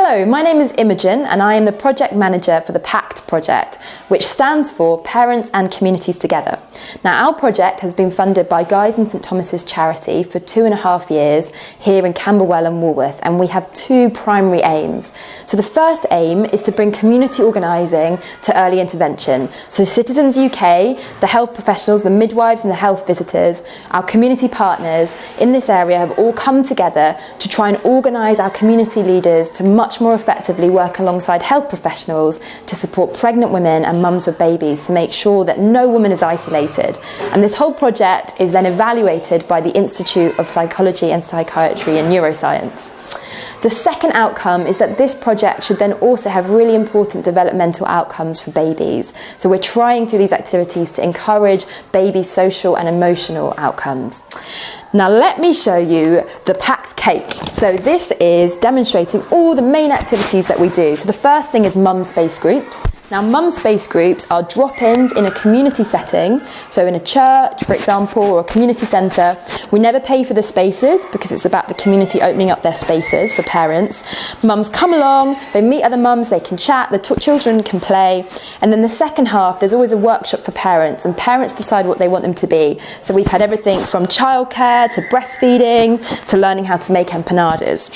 Hello, my name is Imogen and I am the project manager for the PACT project, which stands for Parents and Communities Together. Now, our project has been funded by Guy's and St Thomas's charity for 2.5 years here in Camberwell and Woolworth, and we have two primary aims. So the first aim is to bring community organising to early intervention. So Citizens UK, the health professionals, the midwives and the health visitors, our community partners in this area have all come together to try and organise our community leaders to much more effectively work alongside health professionals to support pregnant women and mums with babies to make sure that no woman is isolated. And this whole project is then evaluated by the Institute of Psychology and Psychiatry and Neuroscience. The second outcome is that this project should then also have really important developmental outcomes for babies. So we're trying through these activities to encourage baby social and emotional outcomes. Now let me show you the packed cake. So this is demonstrating all the main activities that we do. So the first thing is mum space groups. Now mum space groups are drop-ins in a community setting, so in a church, for example, or a community centre. We never pay for the spaces because it's about the community opening up their spaces for parents. Mums come along, they meet other mums, they can chat, the children can play, and then the second half there's always a workshop for parents, and parents decide what they want them to be. So we've had everything from childcare to breastfeeding to learning how to make empanadas.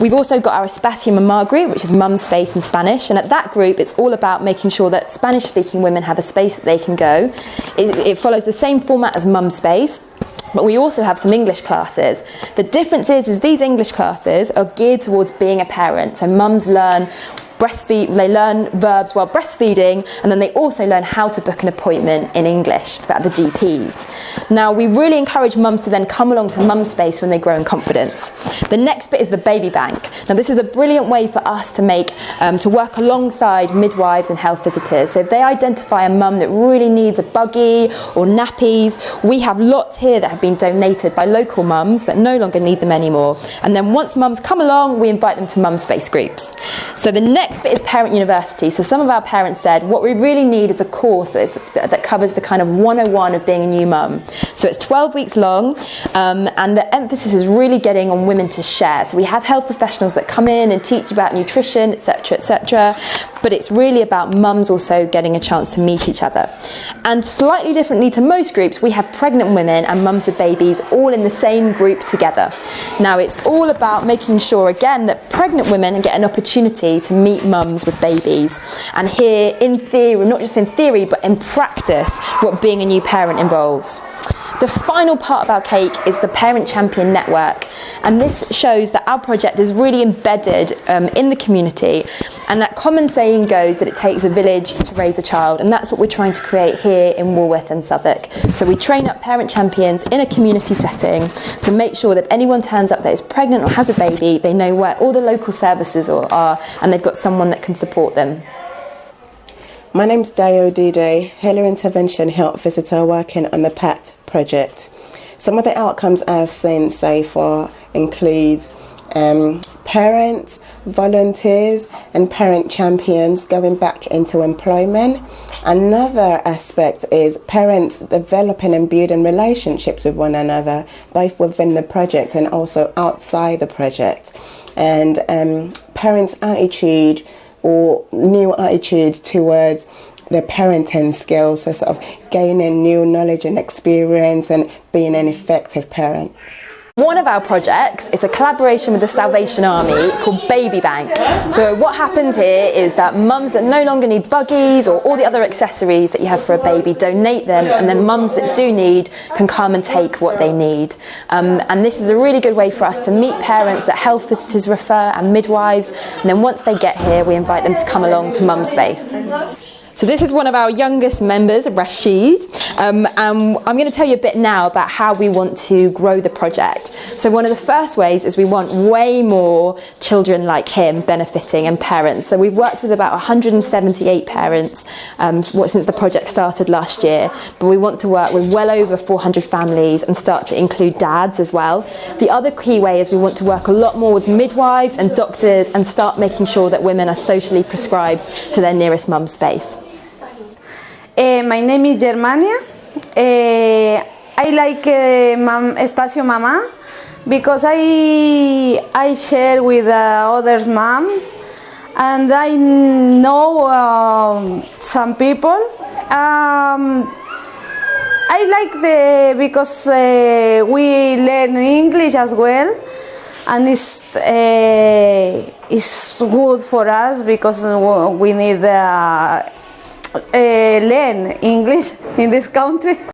We've also got our Espacio Mamá group, which is mum space in Spanish, and at that group it's all about making sure that Spanish-speaking women have a space that they can go. It follows the same format as mum space, but we also have some English classes. The difference is these English classes are geared towards being a parent, so mums learn they learn verbs while breastfeeding, and then they also learn how to book an appointment in English at the GPs. Now we really encourage mums to then come along to mum space when they grow in confidence. The next bit is the baby bank. Now this is a brilliant way for us to to work alongside midwives and health visitors. So if they identify a mum that really needs a buggy or nappies, we have lots here that have been donated by local mums that no longer need them anymore. And then once mums come along, we invite them to mum space groups. So the next bit is Parent University. So some of our parents said what we really need is a course that covers the kind of 101 of being a new mum. So it's 12 weeks long, and the emphasis is really getting on women to share. So we have health professionals that come in and teach about nutrition, etc., etc. But it's really about mums also getting a chance to meet each other. And slightly differently to most groups, we have pregnant women and mums with babies all in the same group together. Now it's all about making sure again that pregnant women get an opportunity to meet mums with babies and hear in theory, not just in theory, but in practice, what being a new parent involves. The final part of our cake is the Parent Champion Network, and this shows that our project is really embedded in the community, and that common saying goes that it takes a village to raise a child, and that's what we're trying to create here in Woolworth and Southwark. So we train up parent champions in a community setting to make sure that if anyone turns up that is pregnant or has a baby, they know where all the local services are and they've got someone that can support them. My name's Dayo DJ, Early Intervention Health Visitor working on the PACT project. Some of the outcomes I've seen so far include parents, volunteers and parent champions going back into employment. Another aspect is parents developing and building relationships with one another, both within the project and also outside the project. And parents' attitude or new attitude towards their parenting skills, so sort of gaining new knowledge and experience and being an effective parent. One of our projects is a collaboration with the Salvation Army called Baby Bank. So what happens here is that mums that no longer need buggies or all the other accessories that you have for a baby donate them, and then mums that do need can come and take what they need. And this is a really good way for us to meet parents that health visitors refer and midwives, and then once they get here we invite them to come along to Mum Space. So this is one of our youngest members, Rashid, and I'm going to tell you a bit now about how we want to grow the project. So one of the first ways is we want way more children like him benefiting and parents. So we've worked with about 178 parents since the project started last year, but we want to work with well over 400 families and start to include dads as well. The other key way is we want to work a lot more with midwives and doctors and start making sure that women are socially prescribed to their nearest mum space. My name is Germania. I like Espacio Mamá because I share with others mom and I know some people. I like because we learn English as well, and it's good for us because we need learn English in this country.